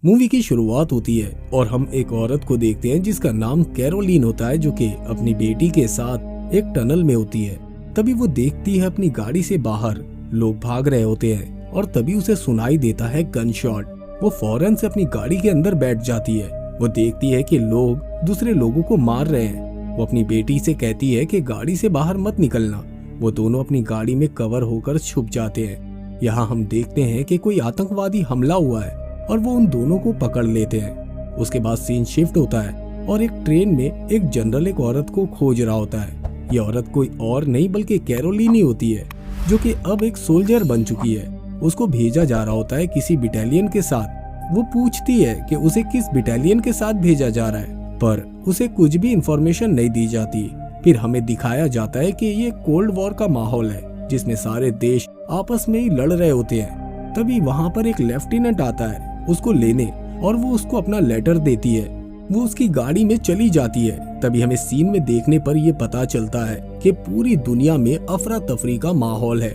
Movie की शुरुआत होती है और हम एक औरत को देखते हैं जिसका नाम कैरोलीन होता है, जो कि अपनी बेटी के साथ एक टनल में होती है। तभी वो देखती है अपनी गाड़ी से बाहर लोग भाग रहे होते हैं और तभी उसे सुनाई देता है गन शॉट। वो फौरन से अपनी गाड़ी के अंदर बैठ जाती है। वो देखती है कि लोग दूसरे लोगों को मार रहे हैं। वो अपनी बेटी से कहती है कि गाड़ी से बाहर मत निकलना। वो दोनों अपनी गाड़ी में कवर होकर छुप जाते हैं। यहाँ हम देखते हैं कि कोई आतंकवादी हमला हुआ है और वो उन दोनों को पकड़ लेते हैं। उसके बाद सीन शिफ्ट होता है और एक ट्रेन में एक जनरल एक औरत को खोज रहा होता है। ये औरत कोई और नहीं बल्कि कैरोलीन ही होती है, जो कि अब एक सोल्जर बन चुकी है। उसको भेजा जा रहा होता है किसी बटालियन के साथ। वो पूछती है कि उसे किस बटालियन के साथ भेजा जा रहा है, पर उसे कुछ भी इंफॉर्मेशन नहीं दी जाती। फिर हमें दिखाया जाता है कि ये कोल्ड वॉर का माहौल है जिसमें सारे देश आपस में ही लड़ रहे होते हैं। तभी वहाँ पर एक लेफ्टिनेंट आता है उसको लेने और वो उसको अपना लेटर देती है। वो उसकी गाड़ी में चली जाती है। तभी हमें सीन में देखने पर ये पता चलता है कि पूरी दुनिया में अफरा तफरी का माहौल है।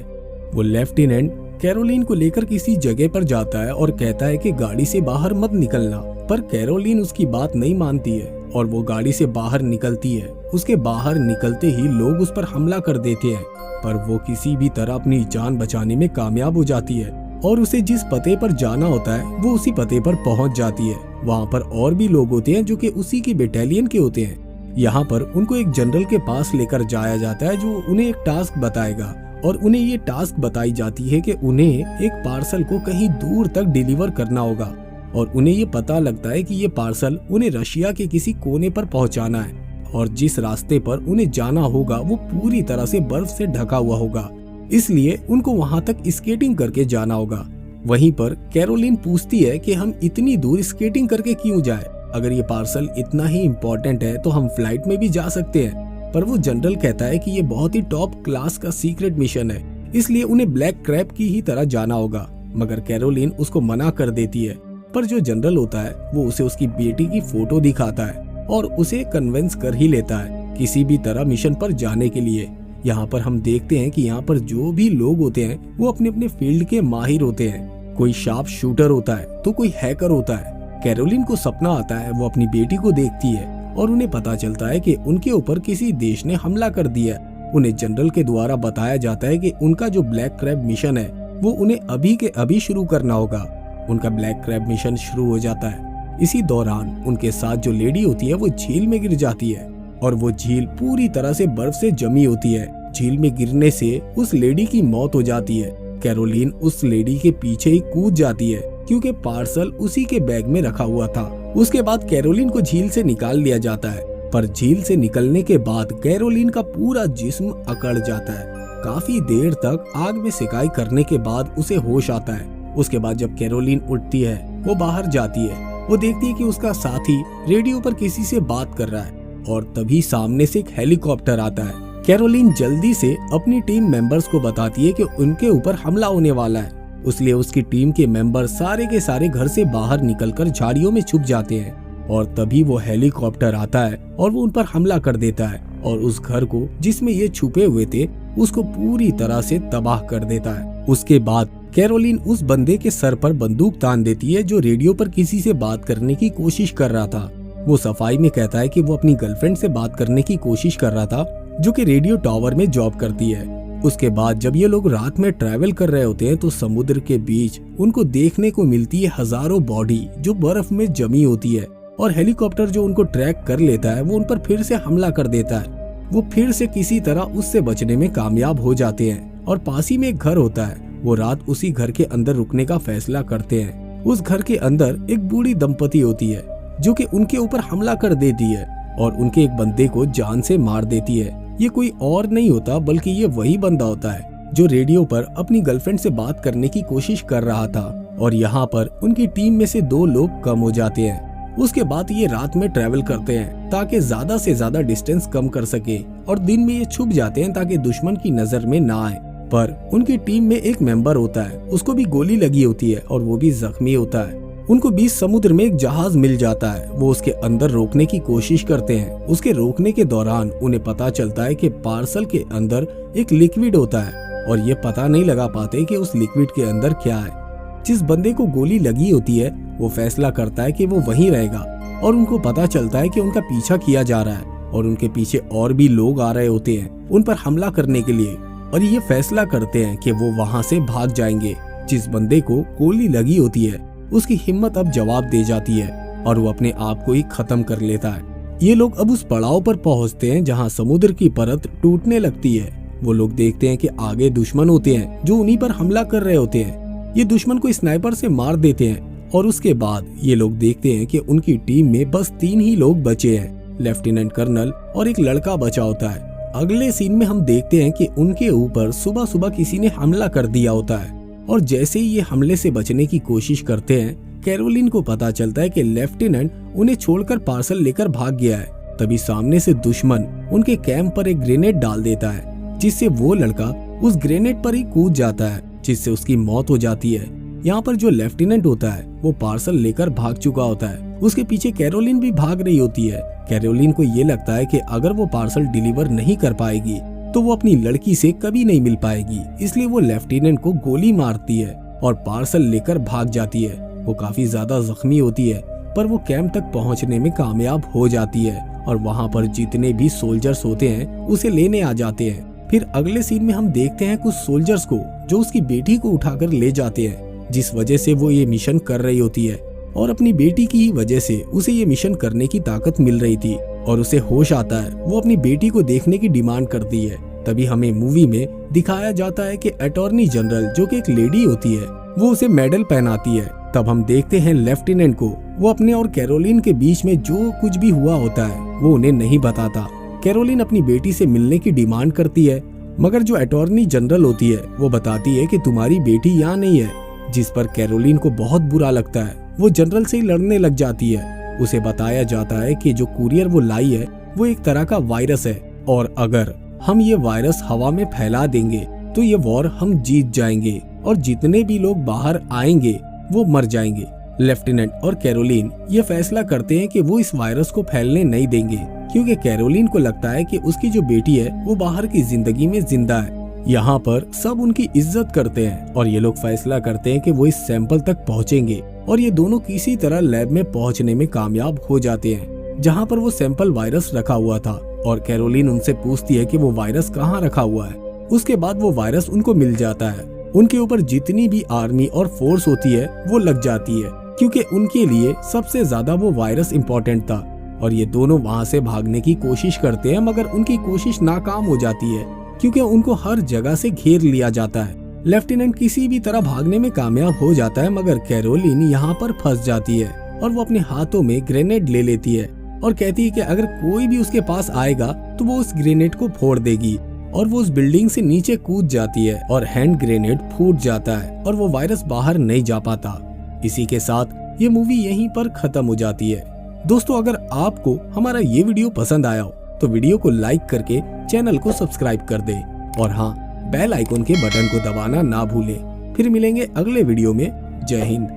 वो लेफ्टिनेंट कैरोलीन को लेकर किसी जगह पर जाता है और कहता है कि गाड़ी से बाहर मत निकलना, पर कैरोलीन उसकी बात नहीं मानती है और वो गाड़ी से बाहर निकलती है। उसके बाहर निकलते ही लोग उस पर हमला कर देते हैं, पर वो किसी भी तरह अपनी जान बचाने में कामयाब हो जाती है और उसे जिस पते पर जाना होता है वो उसी पते पर पहुंच जाती है। वहाँ पर और भी लोग होते हैं जो कि उसी की बटालियन के होते हैं। यहाँ पर उनको एक जनरल के पास लेकर जाया जाता है जो उन्हें एक टास्क बताएगा और उन्हें ये टास्क बताई जाती है कि उन्हें एक पार्सल को कहीं दूर तक डिलीवर करना होगा और उन्हें ये पता लगता है कि ये पार्सल उन्हें रशिया के किसी कोने पर पहुंचाना है और जिस रास्ते पर उन्हें जाना होगा वो पूरी तरह से बर्फ से ढका हुआ होगा, इसलिए उनको वहां तक स्केटिंग करके जाना होगा। वहीं पर कैरोलीन पूछती है कि हम इतनी दूर स्केटिंग करके क्यों जाए, अगर ये पार्सल इतना ही इम्पोर्टेंट है तो हम फ्लाइट में भी जा सकते हैं। पर वो जनरल कहता है कि ये बहुत ही टॉप क्लास का सीक्रेट मिशन है, इसलिए उन्हें ब्लैक क्रैब की ही तरह जाना होगा। मगर कैरोलीन उसको मना कर देती है। पर जो जनरल होता है वो उसे उसकी बेटी की फोटो दिखाता है और उसे कन्विंस कर ही लेता है किसी भी तरह मिशन पर जाने के लिए। यहाँ पर हम देखते हैं कि यहाँ पर जो भी लोग होते हैं वो अपने अपने फील्ड के माहिर होते हैं। कोई शार्प शूटर होता है तो कोई हैकर होता है। कैरोलीन को सपना आता है, वो अपनी बेटी को देखती है और उन्हें पता चलता है कि उनके ऊपर किसी देश ने हमला कर दिया। उन्हें जनरल के द्वारा बताया जाता है कि उनका जो ब्लैक क्रैब मिशन है वो उन्हें अभी के अभी शुरू करना होगा। उनका ब्लैक क्रैब मिशन शुरू हो जाता है। इसी दौरान उनके साथ जो लेडी होती है वो झील में गिर जाती है और वो झील पूरी तरह से बर्फ से जमी होती है। झील में गिरने से उस लेडी की मौत हो जाती है। कैरोलीन उस लेडी के पीछे ही कूद जाती है क्योंकि पार्सल उसी के बैग में रखा हुआ था। उसके बाद कैरोलीन को झील से निकाल लिया जाता है, पर झील से निकलने के बाद कैरोलीन का पूरा जिस्म अकड़ जाता है। काफी देर तक आग में सिकाई करने के बाद उसे होश आता है। उसके बाद जब कैरोलीन उठती है वो बाहर जाती है। वो देखती है कि उसका साथी रेडियो पर किसी से बात कर रहा है और तभी सामने से एक हेलीकॉप्टर आता है। कैरोलीन जल्दी से अपनी टीम मेंबर्स को बताती है कि उनके ऊपर हमला होने वाला है, इसलिए उसकी टीम के मेंबर सारे के सारे घर से बाहर निकलकर झाड़ियों में छुप जाते हैं और तभी वो हेलीकॉप्टर आता है और वो उन पर हमला कर देता है और उस घर को जिसमें ये छुपे हुए थे उसको पूरी तरह से तबाह कर देता है। उसके बाद कैरोलीन उस बंदे के सर पर बंदूक तान देती है जो रेडियो पर किसी से बात करने की कोशिश कर रहा था। वो सफाई में कहता है कि वो अपनी गर्लफ्रेंड से बात करने की कोशिश कर रहा था जो कि रेडियो टावर में जॉब करती है। उसके बाद जब ये लोग रात में ट्रैवल कर रहे होते हैं तो समुद्र के बीच उनको देखने को मिलती है हजारों बॉडी जो बर्फ में जमी होती है और हेलीकॉप्टर जो उनको ट्रैक कर लेता है वो उन पर फिर से हमला कर देता है। वो फिर से किसी तरह उससे बचने में कामयाब हो जाते हैं और पास ही में एक घर होता है। वो रात उसी घर के अंदर रुकने का फैसला करते हैं। उस घर के अंदर एक बूढ़ी दंपति होती है जो कि उनके ऊपर हमला कर देती है और उनके एक बंदे को जान से मार देती है। ये कोई और नहीं होता बल्कि ये वही बंदा होता है जो रेडियो पर अपनी गर्लफ्रेंड से बात करने की कोशिश कर रहा था और यहाँ पर उनकी टीम में से 2 लोग कम हो जाते हैं। उसके बाद ये रात में ट्रैवल करते हैं ताकि ज्यादा से ज्यादा डिस्टेंस कम कर सके और दिन में ये छुप जाते हैं ताकि दुश्मन की नजर में ना आए। पर उनकी टीम में एक मेंबर होता है, उसको भी गोली लगी होती है और वो भी जख्मी होता है। उनको बीच समुद्र में एक जहाज मिल जाता है। वो उसके अंदर रोकने की कोशिश करते हैं। उसके रोकने के दौरान उन्हें पता चलता है कि पार्सल के अंदर एक लिक्विड होता है और ये पता नहीं लगा पाते कि उस लिक्विड के अंदर क्या है। जिस बंदे को गोली लगी होती है वो फैसला करता है कि वो वहीं रहेगा और उनको पता चलता है कि उनका पीछा किया जा रहा है और उनके पीछे और भी लोग आ रहे होते हैं उन पर हमला करने के लिए, और ये फैसला करते हैं कि वो वहाँ से भाग जाएंगे। जिस बंदे को गोली लगी होती है उसकी हिम्मत अब जवाब दे जाती है और वो अपने आप को ही खत्म कर लेता है। ये लोग अब उस पड़ाव पर पहुँचते हैं जहाँ समुद्र की परत टूटने लगती है। वो लोग देखते हैं कि आगे दुश्मन होते हैं जो उन्हीं पर हमला कर रहे होते हैं। ये दुश्मन को स्नाइपर से मार देते हैं और उसके बाद ये लोग देखते हैं कि उनकी टीम में बस 3 ही लोग बचे हैं, लेफ्टिनेंट कर्नल और एक लड़का बचा होता है। अगले सीन में हम देखते हैं कि उनके ऊपर सुबह सुबह किसी ने हमला कर दिया होता है और जैसे ही ये हमले से बचने की कोशिश करते हैं, कैरोलिन को पता चलता है कि लेफ्टिनेंट उन्हें छोड़कर पार्सल लेकर भाग गया है। तभी सामने से दुश्मन उनके कैंप पर एक ग्रेनेड डाल देता है जिससे वो लड़का उस ग्रेनेड पर ही कूद जाता है जिससे उसकी मौत हो जाती है। यहाँ पर जो लेफ्टिनेंट होता है वो पार्सल लेकर भाग चुका होता है। उसके पीछे कैरोलिन भी भाग रही होती है। कैरोलिन को ये लगता है कि अगर वो पार्सल डिलीवर नहीं कर पाएगी तो वो अपनी लड़की से कभी नहीं मिल पाएगी, इसलिए वो लेफ्टिनेंट को गोली मारती है और पार्सल लेकर भाग जाती है। वो काफी ज्यादा जख्मी होती है पर वो कैंप तक पहुंचने में कामयाब हो जाती है और वहाँ पर जितने भी सोल्जर्स होते हैं उसे लेने आ जाते हैं। फिर अगले सीन में हम देखते हैं कुछ सोल्जर्स को जो उसकी बेटी को उठाकर ले जाते हैं, जिस वजह से वो ये मिशन कर रही होती है और अपनी बेटी की ही वजह से उसे ये मिशन करने की ताकत मिल रही थी और उसे होश आता है। वो अपनी बेटी को देखने की डिमांड करती है। तभी हमें मूवी में दिखाया जाता है कि अटॉर्नी जनरल जो कि एक लेडी होती है वो उसे मेडल पहनाती है। तब हम देखते हैं लेफ्टिनेंट को, वो अपने और कैरोलिन के बीच में जो कुछ भी हुआ होता है वो उन्हें नहीं बताता। कैरोलिन अपनी बेटी से मिलने की डिमांड करती है मगर जो अटॉर्नी जनरल होती है वो बताती है कि तुम्हारी बेटी यहाँ नहीं है, जिस पर कैरोलिन को बहुत बुरा लगता है। वो जनरल से ही लड़ने लग जाती है। उसे बताया जाता है कि जो कुरियर वो लाई है वो एक तरह का वायरस है और अगर हम ये वायरस हवा में फैला देंगे तो ये वॉर हम जीत जाएंगे और जितने भी लोग बाहर आएंगे वो मर जाएंगे। लेफ्टिनेंट और कैरोलिन ये फैसला करते हैं कि वो इस वायरस को फैलने नहीं देंगे क्योंकि कैरोलिन को लगता है कि उसकी जो बेटी है वो बाहर की जिंदगी में जिंदा है। यहाँ पर सब उनकी इज्जत करते हैं और ये लोग फैसला करते हैं कि वो इस सैंपल तक पहुँचेंगे और ये दोनों किसी तरह लैब में पहुँचने में कामयाब हो जाते हैं जहाँ पर वो सैंपल वायरस रखा हुआ था और कैरोलिन उनसे पूछती है कि वो वायरस कहाँ रखा हुआ है। उसके बाद वो वायरस उनको मिल जाता है। उनके ऊपर जितनी भी आर्मी और फोर्स होती है वो लग जाती है क्योंकि उनके लिए सबसे ज्यादा वो वायरस इम्पोर्टेंट था और ये दोनों वहाँ से भागने की कोशिश करते हैं मगर उनकी कोशिश नाकाम हो जाती है क्योंकि उनको हर जगह से घेर लिया जाता है। लेफ्टिनेंट किसी भी तरह भागने में कामयाब हो जाता है मगर कैरोलिन यहाँ पर फंस जाती है और वो अपने हाथों में ग्रेनेड ले लेती है और कहती है कि अगर कोई भी उसके पास आएगा तो वो उस ग्रेनेड को फोड़ देगी और वो उस बिल्डिंग से नीचे कूद जाती है और हैंड ग्रेनेड फूट जाता है और वो वायरस बाहर नहीं जा पाता। इसी के साथ ये मूवी यहीं पर खत्म हो जाती है। दोस्तों, अगर आपको हमारा ये वीडियो पसंद आया हो तो वीडियो को लाइक करके चैनल को सब्सक्राइब कर दे और हाँ, बेल आइकन के बटन को दबाना ना भूलें। फिर मिलेंगे अगले वीडियो में। जय हिंद।